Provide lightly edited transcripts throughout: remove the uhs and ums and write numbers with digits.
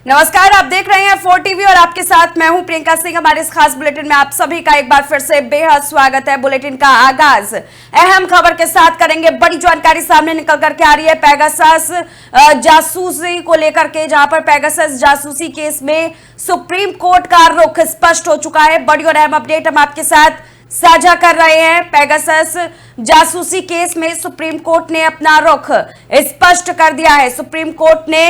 नमस्कार, आप देख रहे हैं 4 टीवी और आपके साथ मैं हूं प्रियंका सिंह। हमारे इस खास बुलेटिन में आप सभी का एक बार फिर से बेहद स्वागत है। बुलेटिन का आगाज अहम खबर के साथ करेंगे। बड़ी जानकारी सामने निकल करके आ रही है पेगासस जासूसी को लेकर के, जहां पर पेगासस जासूसी केस में सुप्रीम कोर्ट का रुख स्पष्ट हो चुका है। बड़ी और अहम अपडेट हम आपके साथ साझा कर रहे हैं। पेगासस जासूसी केस में सुप्रीम कोर्ट ने अपना रुख स्पष्ट कर दिया है। सुप्रीम कोर्ट ने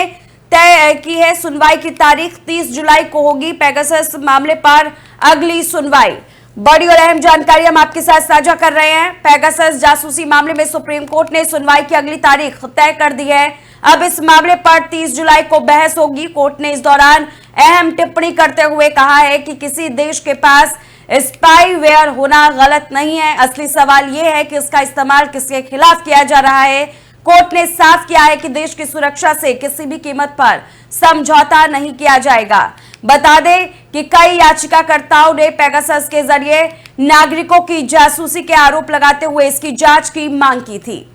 तय की है सुनवाई की तारीख 30 जुलाई को होगी। पेगासस मामले पर अगली सुनवाई। बड़ी और अहम जानकारी हम आपके साथ साझा कर रहे हैं। पेगासस जासूसी मामले में सुप्रीम कोर्ट ने सुनवाई की अगली तारीख तय कर दी है। अब इस मामले पर 30 जुलाई को बहस होगी। कोर्ट ने इस दौरान अहम टिप्पणी करते हुए कहा है कि किसी देश के पास स्पाईवेयर होना गलत नहीं है। असली सवाल यह है कि इसका इस्तेमाल किसके खिलाफ किया जा रहा है। कोर्ट ने साफ किया है कि देश की सुरक्षा से किसी भी कीमत पर समझौता नहीं किया जाएगा। बता दें कि कई याचिकाकर्ताओं ने पेगासस के जरिए नागरिकों की जासूसी के आरोप लगाते हुए इसकी जांच की मांग की थी।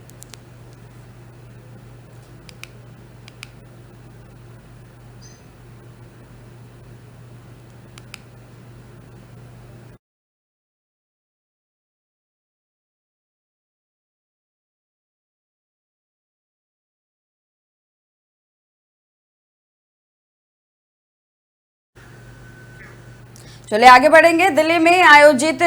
चलिए आगे बढ़ेंगे। दिल्ली में आयोजित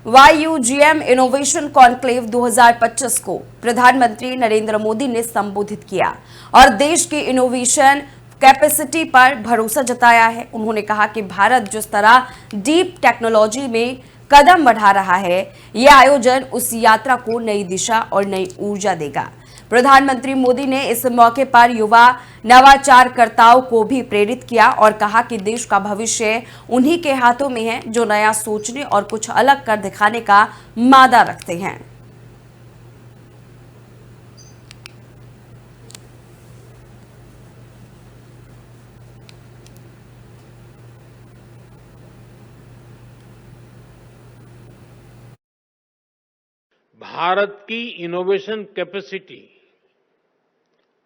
YUGM इनोवेशन कॉन्क्लेव 2025 को प्रधानमंत्री नरेंद्र मोदी ने संबोधित किया और देश की इनोवेशन कैपेसिटी पर भरोसा जताया है। उन्होंने कहा कि भारत जिस तरह डीप टेक्नोलॉजी में कदम बढ़ा रहा है, यह आयोजन उस यात्रा को नई दिशा और नई ऊर्जा देगा। प्रधानमंत्री मोदी ने इस मौके पर युवा नवाचारकर्ताओं को भी प्रेरित किया और कहा कि देश का भविष्य उन्हीं के हाथों में है जो नया सोचने और कुछ अलग कर दिखाने का मादा रखते हैं। भारत की इनोवेशन कैपेसिटी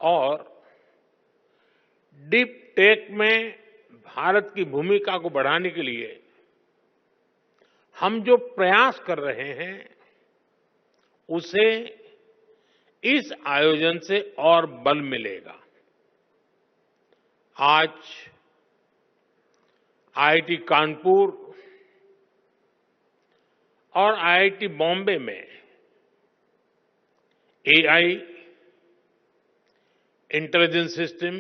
और डीप टेक में भारत की भूमिका को बढ़ाने के लिए हम जो प्रयास कर रहे हैं, उसे इस आयोजन से और बल मिलेगा। आज IIT कानपुर और IIT बॉम्बे में AI, इंटेलिजेंस सिस्टम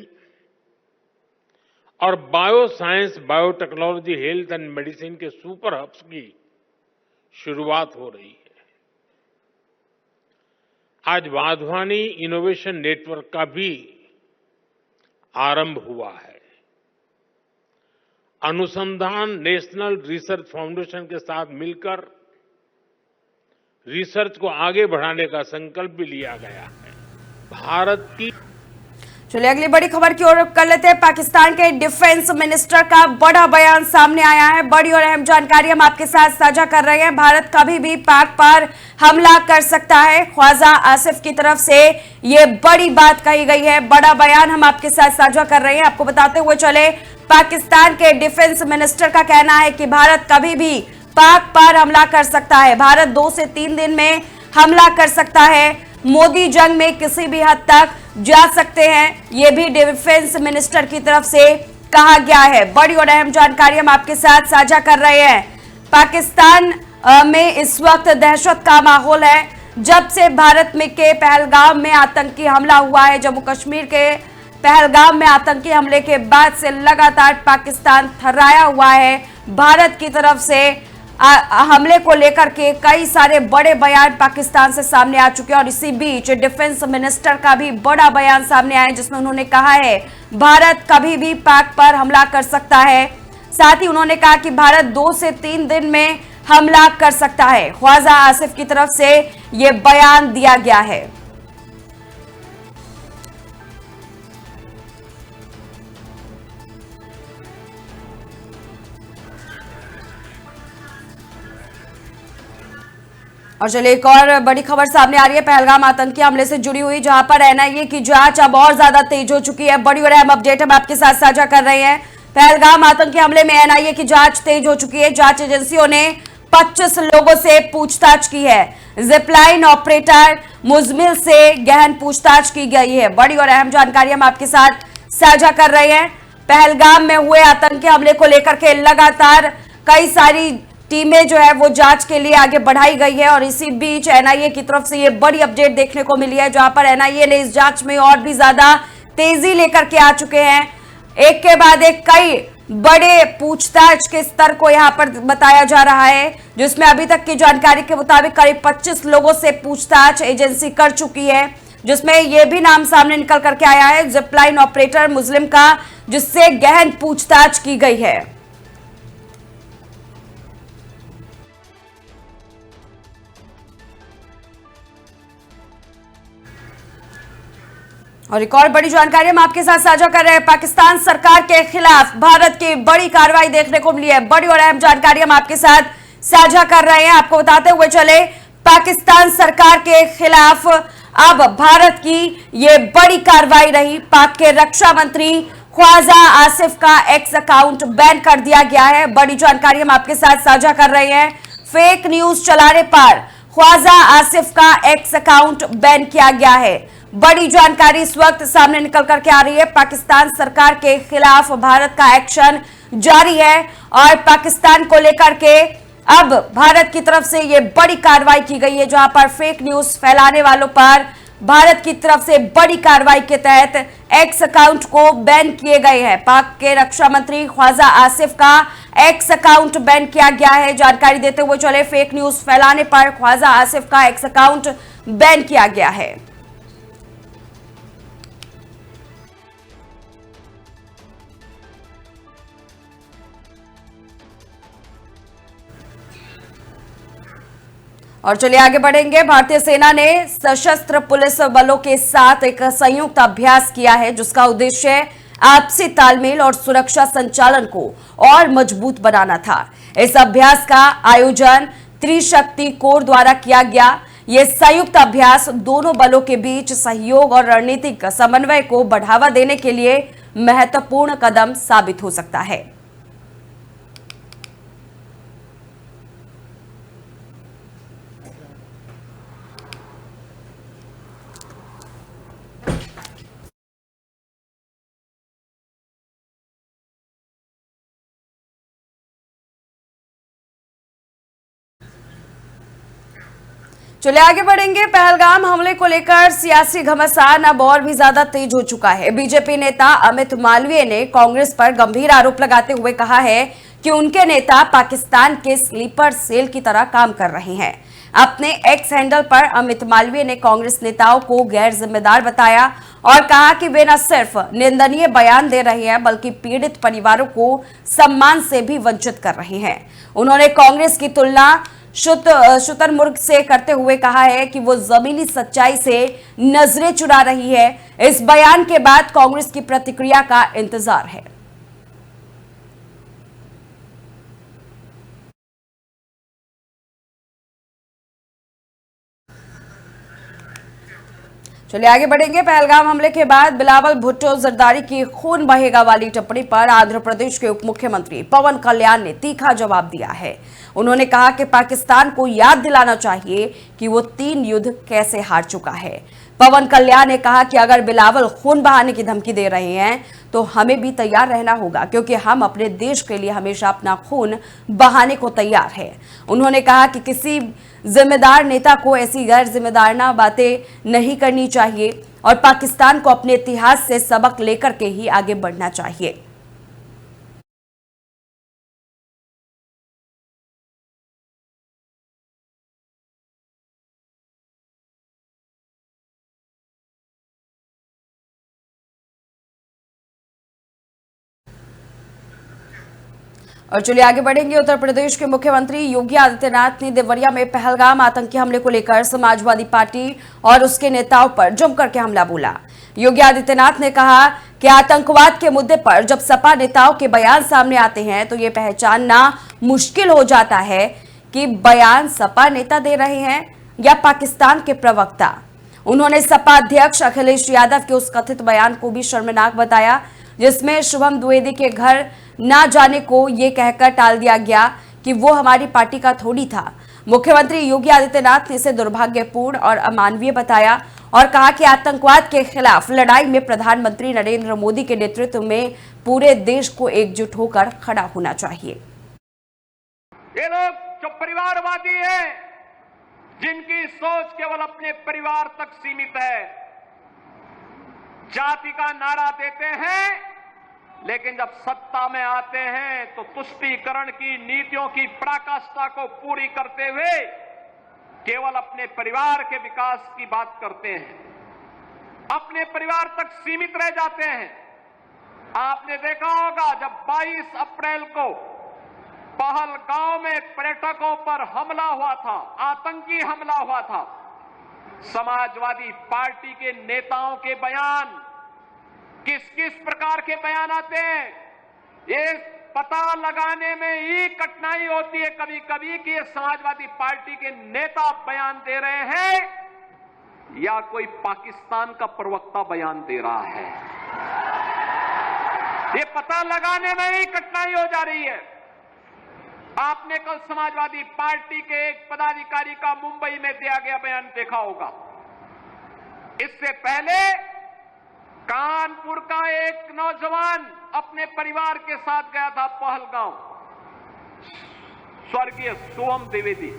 और bio science, biotechnology, health and medicine के सुपर हब्स की शुरुआत हो रही है। आज वाधवानी इनोवेशन नेटवर्क का भी आरंभ हुआ है। अनुसंधान नेशनल रिसर्च फाउंडेशन के साथ मिलकर रिसर्च को आगे बढ़ाने का संकल्प भी लिया गया है। भारत की चलिए अगली बड़ी खबर की ओर कर लेते हैं। पाकिस्तान के डिफेंस मिनिस्टर का बड़ा बयान सामने आया है। बड़ी और अहम जानकारी हम आपके साथ साझा कर रहे हैं। भारत कभी भी पाक पर हमला कर सकता है। ख्वाजा आसिफ की तरफ से ये बड़ी बात कही गई है। बड़ा बयान हम आपके साथ साझा कर रहे हैं। आपको बताते हुए चले, पाकिस्तान के डिफेंस मिनिस्टर का कहना है कि भारत कभी भी पाक पर हमला कर सकता है। भारत 2 से 3 दिन में हमला कर सकता है। मोदी जंग में किसी भी हद तक जा सकते हैं, यह भी डिफेंस मिनिस्टर की तरफ से कहा गया है। बड़ी और अहम जानकारी हम आपके साथ साझा कर रहे हैं। पाकिस्तान में इस वक्त दहशत का माहौल है। जब से भारत में के पहलगाम में आतंकी हमला हुआ है, जम्मू कश्मीर के पहलगाम में आतंकी हमले के बाद से लगातार पाकिस्तान थर्राया हुआ है। भारत की तरफ से हमले को लेकर के कई सारे बड़े बयान पाकिस्तान से सामने आ चुके हैं और इसी बीच डिफेंस मिनिस्टर का भी बड़ा बयान सामने आया, जिसमें उन्होंने कहा है भारत कभी भी पाक पर हमला कर सकता है। साथ ही उन्होंने कहा कि भारत 2 से 3 दिन में हमला कर सकता है। ख्वाजा आसिफ की तरफ से यह बयान दिया गया है। और चलिए एक और बड़ी खबर सामने आ रही है पहलगाम आतंकी हमले से जुड़ी हुई, जहां पर एनआईए की जांच अब और ज्यादा तेज हो चुकी है। बड़ी और अहम अपडेट हम आपके साथ साझा कर रहे हैं। पहलगाम आतंकी हमले में एनआईए की जांच तेज हो चुकी है। जांच एजेंसियों ने 25 लोगों से पूछताछ की है। जिपलाइन ऑपरेटर मुजमिल से गहन पूछताछ की गई है। बड़ी और अहम जानकारी हम आपके साथ साझा कर रहे हैं। पहलगाम में हुए आतंकी हमले को लेकर के लगातार कई सारी टीमें जो है वो जांच के लिए आगे बढ़ाई गई है और इसी बीच एनआईए की तरफ से ये बड़ी अपडेट देखने को मिली है, जहां पर एनआईए ने इस जांच में और भी ज्यादा तेजी लेकर के आ चुके हैं। एक के बाद एक कई बड़े पूछताछ के स्तर को यहां पर बताया जा रहा है, जिसमें अभी तक की जानकारी के मुताबिक करीब 25 लोगों से पूछताछ एजेंसी कर चुकी है, जिसमें यह भी नाम सामने निकल करके आया है जिपलाइन ऑपरेटर मुस्लिम का, जिससे गहन पूछताछ की गई है। और एक और बड़ी जानकारी हम आपके साथ साझा कर रहे हैं। पाकिस्तान सरकार के खिलाफ भारत की बड़ी कार्रवाई देखने को मिली है। बड़ी और अहम जानकारी हम आपके साथ साझा कर रहे हैं। आपको बताते हुए चले, पाकिस्तान सरकार के खिलाफ अब भारत की ये बड़ी कार्रवाई रही। पाक के रक्षा मंत्री ख्वाजा आसिफ का एक्स अकाउंट बैन कर दिया गया है। बड़ी जानकारी हम आपके साथ साझा कर रहे हैं। फेक न्यूज चलाने पर ख्वाजा आसिफ का एक्स अकाउंट बैन किया गया है। बड़ी जानकारी इस वक्त सामने निकल करके आ रही है। पाकिस्तान सरकार के खिलाफ भारत का एक्शन जारी है और पाकिस्तान को लेकर के अब भारत की तरफ से यह बड़ी कार्रवाई की गई है, जहां पर फेक न्यूज फैलाने वालों पर भारत की तरफ से बड़ी कार्रवाई के तहत एक्स अकाउंट को बैन किए गए हैं। पाक के रक्षा मंत्री ख्वाजा आसिफ का एक्स अकाउंट बैन किया गया है। जानकारी देते हुए चले, फेक न्यूज फैलाने पर ख्वाजा आसिफ का एक्स अकाउंट बैन किया गया है। और चलिए आगे बढ़ेंगे। भारतीय सेना ने सशस्त्र पुलिस बलों के साथ एक संयुक्त अभ्यास किया है, जिसका उद्देश्य आपसी तालमेल और सुरक्षा संचालन को और मजबूत बनाना था। इस अभ्यास का आयोजन त्रिशक्ति कोर द्वारा किया गया। यह संयुक्त अभ्यास दोनों बलों के बीच सहयोग और रणनीतिक समन्वय को बढ़ावा देने के लिए महत्वपूर्ण कदम साबित हो सकता है। चलिए आगे बढ़ेंगे। पहलगाम हमले को लेकर सियासी घमासान अब और भी ज्यादा तेज हो चुका है। बीजेपी नेता अमित मालवीय ने कांग्रेस पर गंभीर आरोप लगाते हुए कहा है कि उनके नेता पाकिस्तान के स्लीपर सेल की तरह काम कर रहे हैं। अपने एक्स हैंडल पर अमित मालवीय ने कांग्रेस नेताओं को गैर जिम्मेदार बताया और कहा कि वे न सिर्फ निंदनीय बयान दे रहे हैं, बल्कि पीड़ित परिवारों को सम्मान से भी वंचित कर रहे हैं। उन्होंने कांग्रेस की तुलना शुतुरमुर्ग से करते हुए कहा है कि वो जमीनी सच्चाई से नजरें चुरा रही है। इस बयान के बाद कांग्रेस की प्रतिक्रिया का इंतजार है। चलिए आगे बढ़ेंगे। पहलगाम हमले के बाद बिलावल भुट्टो जरदारी की खून बहेगा वाली टिप्पणी पर आंध्र प्रदेश के उप मुख्यमंत्री पवन कल्याण ने तीखा जवाब दिया है। उन्होंने कहा कि पाकिस्तान को याद दिलाना चाहिए कि वो 3 युद्ध कैसे हार चुका है। पवन कल्याण ने कहा कि अगर बिलावल खून बहाने की धमकी दे रहे हैं तो हमें भी तैयार रहना होगा, क्योंकि हम अपने देश के लिए हमेशा अपना खून बहाने को तैयार है। उन्होंने कहा कि किसी जिम्मेदार नेता को ऐसी गैर जिम्मेदाराना बातें नहीं करनी चाहिए और पाकिस्तान को अपने इतिहास से सबक लेकर के ही आगे बढ़ना चाहिए। और चलिए आगे बढ़ेंगे। उत्तर प्रदेश के मुख्यमंत्री योगी आदित्यनाथ ने देवरिया में पहलगाम आतंकी हमले को लेकर समाजवादी पार्टी और उसके नेताओं पर जमकर के हमला बोला। योगी आदित्यनाथ ने कहा कि आतंकवाद के मुद्दे पर जब सपा नेताओं के बयान सामने आते हैं तो ये पहचानना मुश्किल हो जाता है कि बयान सपा नेता दे रहे हैं या पाकिस्तान के प्रवक्ता। उन्होंने सपा अध्यक्ष अखिलेश यादव के उस कथित बयान को भी शर्मनाक बताया, जिसमें शुभम द्विवेदी के घर न जाने को ये कहकर टाल दिया गया कि वो हमारी पार्टी का थोड़ी था। मुख्यमंत्री योगी आदित्यनाथ ने इसे दुर्भाग्यपूर्ण और अमानवीय बताया और कहा कि आतंकवाद के खिलाफ लड़ाई में प्रधानमंत्री नरेंद्र मोदी के नेतृत्व में पूरे देश को एकजुट होकर खड़ा होना चाहिए। ये लोग जो परिवारवादी हैं, जिनकी सोच केवल अपने परिवार तक सीमित है, जाति का नारा देते हैं, लेकिन जब सत्ता में आते हैं तो तुष्टीकरण की नीतियों की पराकाष्ठा को पूरी करते हुए केवल अपने परिवार के विकास की बात करते हैं, अपने परिवार तक सीमित रह जाते हैं। आपने देखा होगा जब 22 अप्रैल को पहलगांव में पर्यटकों पर हमला हुआ था, आतंकी हमला हुआ था, समाजवादी पार्टी के नेताओं के बयान किस किस प्रकार के बयान आते हैं, ये पता लगाने में ही कठिनाई होती है कभी कभी कि ये समाजवादी पार्टी के नेता बयान दे रहे हैं या कोई पाकिस्तान का प्रवक्ता बयान दे रहा है। ये पता लगाने में ही कठिनाई हो जा रही है। आपने कल समाजवादी पार्टी के एक पदाधिकारी का मुंबई में दिया गया बयान देखा होगा। इससे पहले कानपुर का एक नौजवान अपने परिवार के साथ गया था पहलगांव, स्वर्गीय शुभम द्विवेदी।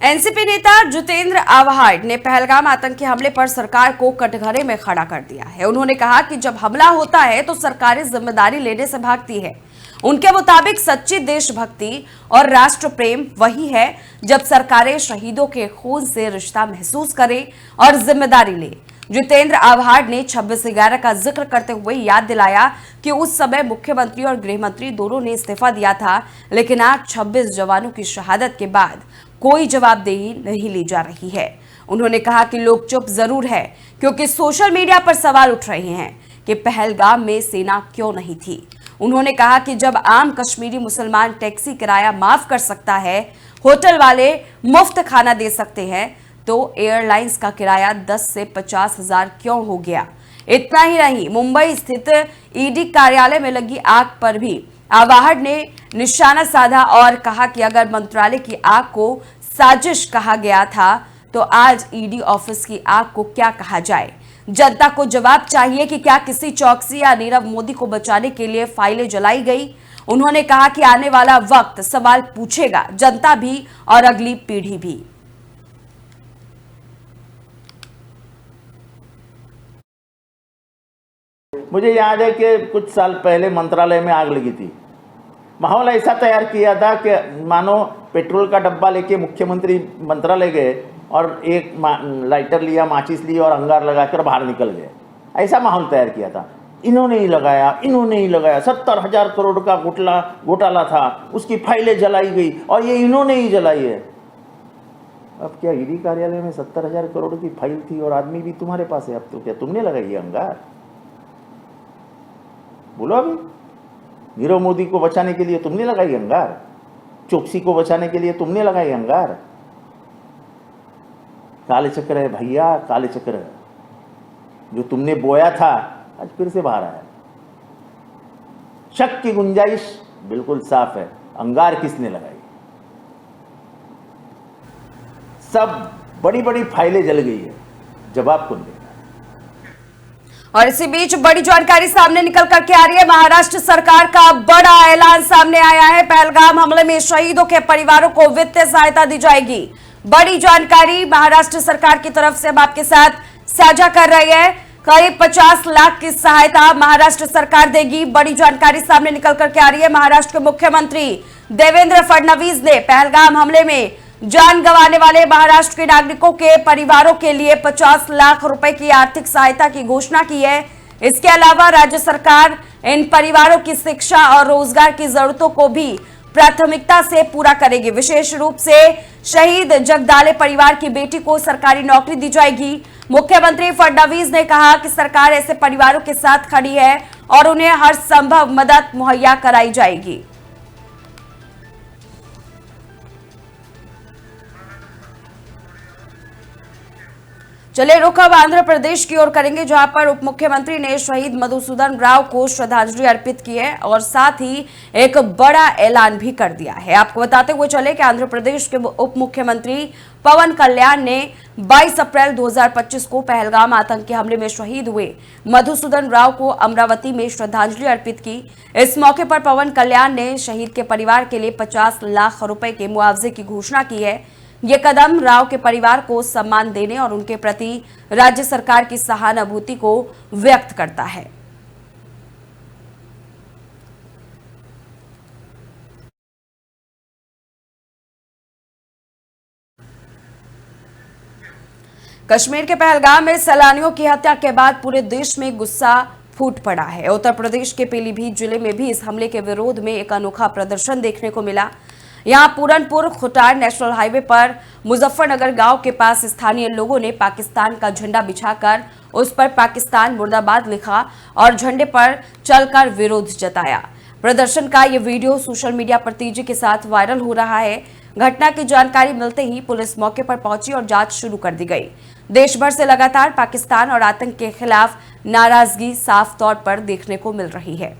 एनसीपी नेता जितेंद्र आव्हाड ने पहलगाम आतंकी हमले पर सरकार को कटघरे में खड़ा कर दिया है। उन्होंने कहा कि जब हमला होता है तो सरकारें जिम्मेदारी लेने से भागती है। उनके मुताबिक सच्ची देशभक्ति और राष्ट्र प्रेम वही है जब सरकारें शहीदों के खून से रिश्ता महसूस करें और जिम्मेदारी ले। जितेंद्र आव्हाड ने 26/11 का जिक्र करते हुए याद दिलाया कि उस समय मुख्यमंत्री और गृहमंत्री दोनों ने इस्तीफा दिया था, लेकिन आज 26 जवानों की शहादत के बाद कोई जवाबदेही नहीं ली जा रही है। उन्होंने कहा कि लोग चुप जरूर है क्योंकि सोशल मीडिया पर सवाल उठ रहे हैं कि पहलगाम में सेना क्यों नहीं थी। उन्होंने कहा कि जब आम कश्मीरी मुसलमान टैक्सी किराया माफ कर सकता है, होटल वाले मुफ्त खाना दे सकते हैं, तो एयरलाइंस का किराया 10 से 50 हजार क्यों हो गया। इतना ही नहीं, मुंबई स्थित ईडी कार्यालय में लगी आग पर भी आव्हाड ने निशाना साधा और कहा कि अगर मंत्रालय की आग को साजिश कहा गया था तो आज ईडी ऑफिस की आग को क्या कहा जाए। जनता को जवाब चाहिए कि क्या किसी चौकसी या नीरव मोदी को बचाने के लिए फाइलें जलाई गई। उन्होंने कहा कि आने वाला वक्त सवाल पूछेगा, जनता भी और अगली पीढ़ी भी। मुझे याद है कि कुछ साल पहले मंत्रालय में आग लगी थी। माहौल ऐसा तैयार किया था कि मानो पेट्रोल का डब्बा लेके मुख्यमंत्री मंत्रालय गए और एक लाइटर लिया, माचिस ली और अंगार लगाकर बाहर निकल गए। ऐसा माहौल तैयार किया था। इन्होंने ही लगाया, इन्होंने ही लगाया। 70,000 करोड़ का घोटाला था, उसकी फाइलें जलाई गई और ये इन्होंने ही जलाई है। अब क्या ईडी कार्यालय में 70,000 करोड़ की फाइल थी और आदमी भी तुम्हारे पास है? अब तो क्या तुमने लगाई है अंगार? बोलो अभी। नीरव मोदी को बचाने के लिए तुमने लगाई अंगार, चौकसी को बचाने के लिए तुमने लगाई अंगार। काले चक्र है भैया, काले चक्र है। जो तुमने बोया था आज फिर से बाहर आया। शक की गुंजाइश बिल्कुल साफ है। अंगार किसने लगाई? सब बड़ी बड़ी फाइलें जल गई है, जवाब कौन देगा? और इसी बीच बड़ी जानकारी सामने निकल करके आ रही है। महाराष्ट्र सरकार का बड़ा ऐलान सामने आया है। पहलगाम हमले में शहीदों के परिवारों को वित्तीय सहायता दी जाएगी। बड़ी जानकारी महाराष्ट्र सरकार की तरफ से हम आपके साथ साझा कर रहे हैं। करीब 50 लाख की सहायता महाराष्ट्र सरकार देगी। बड़ी जानकारी सामने निकल करके आ रही है। महाराष्ट्र के मुख्यमंत्री देवेंद्र फडणवीस ने पहलगाम हमले में जान गंवाने वाले महाराष्ट्र के नागरिकों के परिवारों के लिए 50 लाख रुपए की आर्थिक सहायता की घोषणा की है। इसके अलावा राज्य सरकार इन परिवारों की शिक्षा और रोजगार की जरूरतों को भी प्राथमिकता से पूरा करेगी। विशेष रूप से शहीद जगदाले परिवार की बेटी को सरकारी नौकरी दी जाएगी। मुख्यमंत्री फडणवीस ने कहा कि सरकार ऐसे परिवारों के साथ खड़ी है और उन्हें हर संभव मदद मुहैया कराई जाएगी। चलिए रुख अब आंध्र प्रदेश की ओर करेंगे, जहां पर उप मुख्यमंत्री ने शहीद मधुसूदन राव को श्रद्धांजलि अर्पित की है और साथ ही एक बड़ा ऐलान भी कर दिया है। आपको बताते हुए चले कि आंध्र प्रदेश के उप मुख्यमंत्री पवन कल्याण ने 22 अप्रैल 2025 को पहलगाम आतंकी हमले में शहीद हुए मधुसूदन राव को अमरावती में श्रद्धांजलि अर्पित की। इस मौके पर पवन कल्याण ने शहीद के परिवार के लिए 50 लाख रुपए के मुआवजे की घोषणा की है। ये कदम राव के परिवार को सम्मान देने और उनके प्रति राज्य सरकार की सहानुभूति को व्यक्त करता है। कश्मीर के पहलगाम में सैलानियों की हत्या के बाद पूरे देश में गुस्सा फूट पड़ा है। उत्तर प्रदेश के पीलीभीत जिले में भी इस हमले के विरोध में एक अनोखा प्रदर्शन देखने को मिला। यहां पूरनपुर खुटार नेशनल हाईवे पर मुजफ्फरनगर गांव के पास स्थानीय लोगों ने पाकिस्तान का झंडा बिछाकर उस पर पाकिस्तान मुर्दाबाद लिखा और झंडे पर चलकर विरोध जताया। प्रदर्शन का ये वीडियो सोशल मीडिया पर तेजी के साथ वायरल हो रहा है। घटना की जानकारी मिलते ही पुलिस मौके पर पहुंची और जांच शुरू कर दी गई। देश भर से लगातार पाकिस्तान और आतंक के खिलाफ नाराजगी साफ तौर पर देखने को मिल रही है।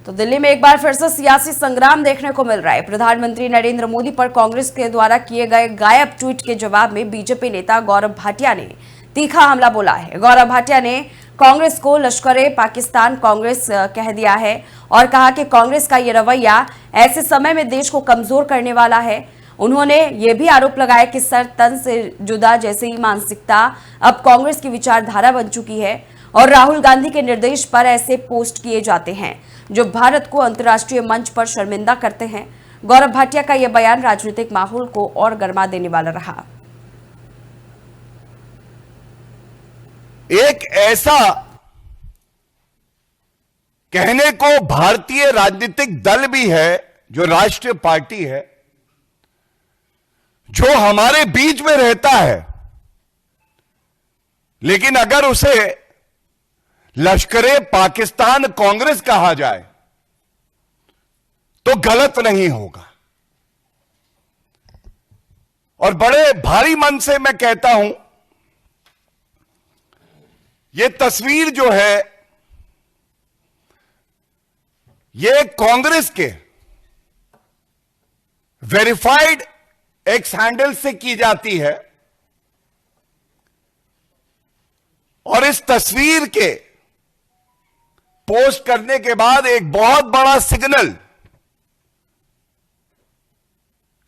तो दिल्ली में एक बार फिर से सियासी संग्राम देखने को मिल रहा है। प्रधानमंत्री नरेंद्र मोदी पर कांग्रेस के द्वारा किए गए गायब ट्वीट के जवाब में बीजेपी नेता गौरव भाटिया ने तीखा हमला बोला है। गौरव भाटिया ने कांग्रेस को लश्कर-ए पाकिस्तान कांग्रेस कह दिया है और कहा कि कांग्रेस का ये रवैया ऐसे समय में देश को कमजोर करने वाला है। उन्होंने ये भी आरोप लगाया कि सर तन से जुदा जैसी मानसिकता अब कांग्रेस की विचारधारा बन चुकी है और राहुल गांधी के निर्देश पर ऐसे पोस्ट किए जाते हैं जो भारत को अंतर्राष्ट्रीय मंच पर शर्मिंदा करते हैं। गौरव भाटिया का यह बयान राजनीतिक माहौल को और गर्मा देने वाला रहा। एक ऐसा कहने को भारतीय राजनीतिक दल भी है जो राष्ट्रीय पार्टी है, जो हमारे बीच में रहता है, लेकिन अगर उसे लश्कर-ए पाकिस्तान कांग्रेस कहा जाए तो गलत नहीं होगा। और बड़े भारी मन से मैं कहता हूं, यह तस्वीर जो है ये कांग्रेस के वेरीफाइड एक्स हैंडल से की जाती है और इस तस्वीर के पोस्ट करने के बाद एक बहुत बड़ा सिग्नल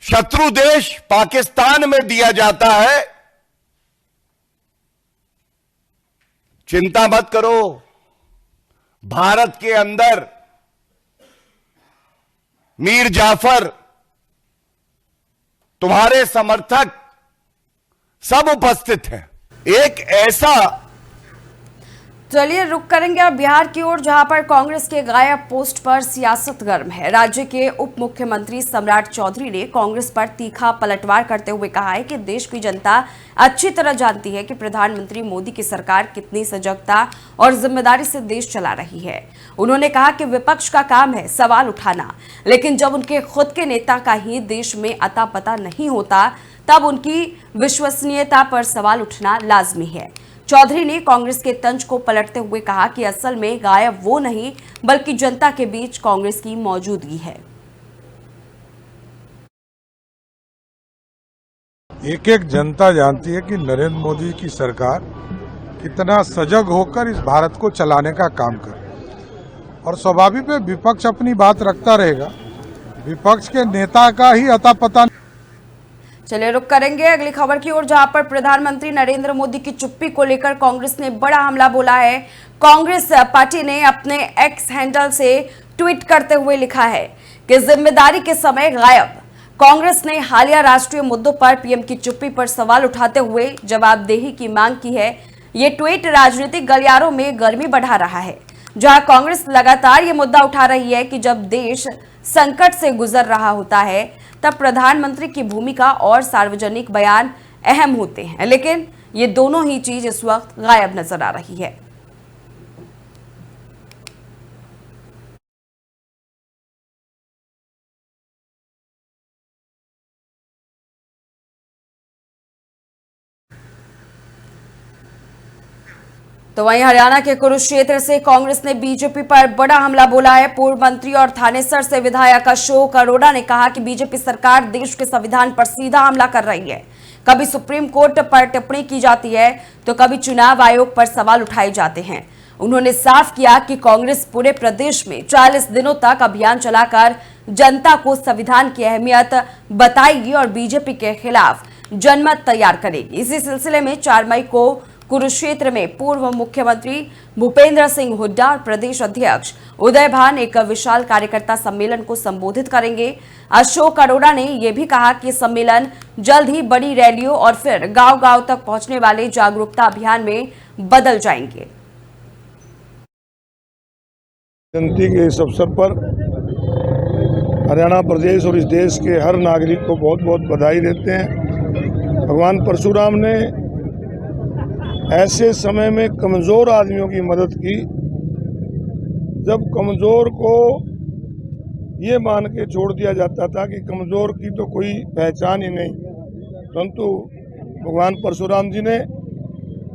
शत्रु देश पाकिस्तान में दिया जाता है। चिंता मत करो, भारत के अंदर मीर जाफर, तुम्हारे समर्थक सब उपस्थित हैं। एक ऐसा चलिए रुक करेंगे अब बिहार की ओर, जहां पर कांग्रेस के गायब पोस्ट पर सियासत गर्म है। राज्य के उप मुख्यमंत्री सम्राट चौधरी ने कांग्रेस पर तीखा पलटवार करते हुए कहा है कि देश की जनता अच्छी तरह जानती है कि प्रधानमंत्री मोदी की सरकार कितनी सजगता और जिम्मेदारी से देश चला रही है। उन्होंने कहा कि विपक्ष का काम है सवाल उठाना, लेकिन जब उनके खुद के नेता का ही देश में अता पता नहीं होता तब उनकी विश्वसनीयता पर सवाल उठना लाजमी है। चौधरी ने कांग्रेस के तंज को पलटते हुए कहा कि असल में गायब वो नहीं बल्कि जनता के बीच कांग्रेस की मौजूदगी है। एक एक जनता जानती है कि नरेंद्र मोदी की सरकार कितना सजग होकर इस भारत को चलाने का काम कर रही है और स्वाभाविक है विपक्ष अपनी बात रखता रहेगा। विपक्ष के नेता का ही अता पता। चलिए रुक करेंगे अगली खबर की ओर, जहां पर प्रधानमंत्री नरेंद्र मोदी की चुप्पी को लेकर कांग्रेस ने बड़ा हमला बोला है। कांग्रेस पार्टी ने अपने एक्स हैंडल से ट्वीट करते हुए लिखा है कि जिम्मेदारी के समय गायब। कांग्रेस ने हालिया राष्ट्रीय मुद्दों पर पीएम की चुप्पी पर सवाल उठाते हुए जवाबदेही की मांग की है। ये ट्वीट राजनीतिक गलियारों में गर्मी बढ़ा रहा है, जहां कांग्रेस लगातार ये मुद्दा उठा रही है कि जब देश संकट से गुजर रहा होता है तब प्रधानमंत्री की भूमिका और सार्वजनिक बयान अहम होते हैं, लेकिन ये दोनों ही चीज इस वक्त गायब नजर आ रही है। तो वहीं हरियाणा के कुरुक्षेत्र से कांग्रेस ने बीजेपी पर बड़ा हमला बोला है। पूर्व मंत्री और थानेसर से विधायक अशोक अरोड़ा ने कहा कि बीजेपी सरकार देश के संविधान पर सीधा हमला कर रही है। कभी सुप्रीम कोर्ट पर टिप्पणी की जाती है तो कभी चुनाव आयोग पर सवाल उठाए जाते हैं। उन्होंने साफ किया कि कांग्रेस पूरे प्रदेश में 40 दिनों तक अभियान चलाकर जनता को संविधान की अहमियत बताएगी और बीजेपी के खिलाफ जनमत तैयार करेगी। इसी सिलसिले में 4 मई को कुरुक्षेत्र में पूर्व मुख्यमंत्री भूपेंद्र सिंह हुड्डा और प्रदेश अध्यक्ष उदय भान एक विशाल कार्यकर्ता सम्मेलन को संबोधित करेंगे। अशोक अरोड़ा ने यह भी कहा कि सम्मेलन जल्द ही बड़ी रैलियों और फिर गांव-गांव तक पहुंचने वाले जागरूकता अभियान में बदल जाएंगे। जयंती के इस अवसर पर हरियाणा प्रदेश और इस देश के हर नागरिक को बहुत बहुत बधाई देते हैं। भगवान परशुराम ने ऐसे समय में कमज़ोर आदमियों की मदद की जब कमज़ोर को ये मान के छोड़ दिया जाता था कि कमज़ोर की तो कोई पहचान ही नहीं, परंतु भगवान परशुराम जी ने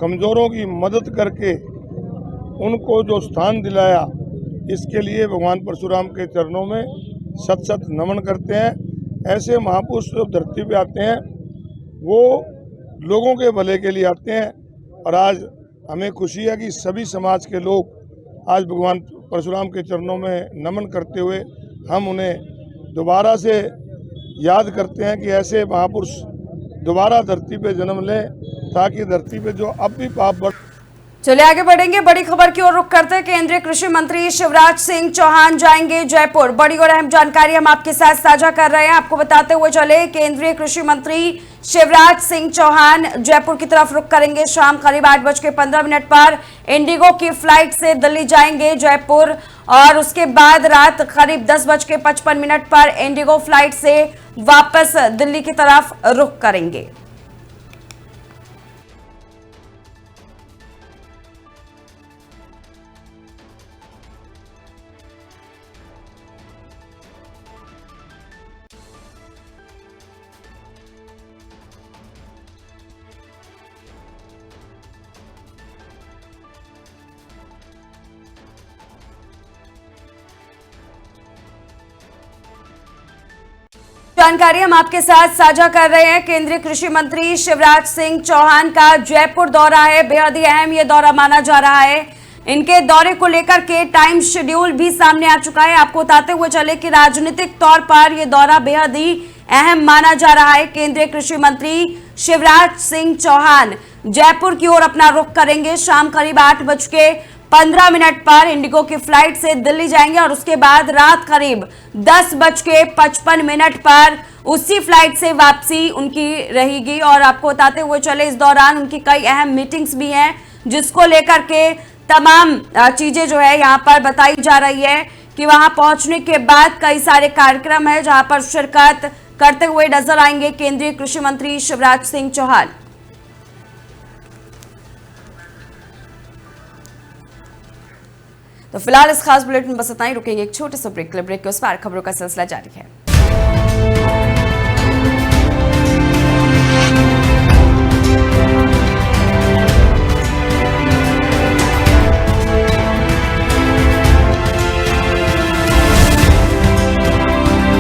कमज़ोरों की मदद करके उनको जो स्थान दिलाया, इसके लिए भगवान परशुराम के चरणों में शत शत नमन करते हैं। ऐसे महापुरुष जो धरती पे आते हैं वो लोगों के भले के लिए आते हैं और आज हमें खुशी है कि सभी समाज के लोग आज भगवान परशुराम के चरणों में नमन करते हुए हम उन्हें दोबारा से याद करते हैं कि ऐसे महापुरुष दोबारा धरती पे जन्म लें ताकि धरती पे जो अब भी पाप बढ़। चलिए आगे बढ़ेंगे। बड़ी खबर की ओर रुख करते हैं। केंद्रीय कृषि मंत्री शिवराज सिंह चौहान जाएंगे जयपुर। बड़ी और अहम जानकारी हम आपके साथ साझा कर रहे हैं। आपको बताते हुए चले, केंद्रीय कृषि मंत्री शिवराज सिंह चौहान जयपुर की तरफ रुख करेंगे। शाम करीब 8:15 पर इंडिगो की फ्लाइट से दिल्ली जाएंगे जयपुर और उसके बाद रात करीब 10:55 पर इंडिगो फ्लाइट से वापस दिल्ली की तरफ रुख करेंगे। जानकारी हम आपके साथ साझा कर रहे हैं। केंद्रीय कृषि मंत्री शिवराज सिंह चौहान का जयपुर दौरा है। बेहद ही अहम ये दौरा माना जा रहा है। इनके दौरे को लेकर के टाइम शेड्यूल भी सामने आ चुका है। आपको बताते हुए चले कि राजनीतिक तौर पर यह दौरा बेहद ही अहम माना जा रहा है। केंद्रीय कृषि मंत्री शिवराज सिंह चौहान जयपुर की ओर अपना रुख करेंगे। शाम करीब 8:15 पर इंडिगो की फ्लाइट से दिल्ली जाएंगे और उसके बाद रात करीब 10:55 पर उसी फ्लाइट से वापसी उनकी रहेगी। और आपको बताते हुए चले, इस दौरान उनकी कई अहम मीटिंग्स भी हैं जिसको लेकर के तमाम चीजें जो है यहाँ पर बताई जा रही है कि वहां पहुंचने के बाद कई सारे कार्यक्रम है जहां पर शिरकत करते हुए नजर आएंगे केंद्रीय कृषि मंत्री शिवराज सिंह चौहान। तो फिलहाल इस खास बुलेटिन में बस इतना ही। रुकेंगे एक छोटे से ब्रेक के उस पार खबरों का सिलसिला जारी है।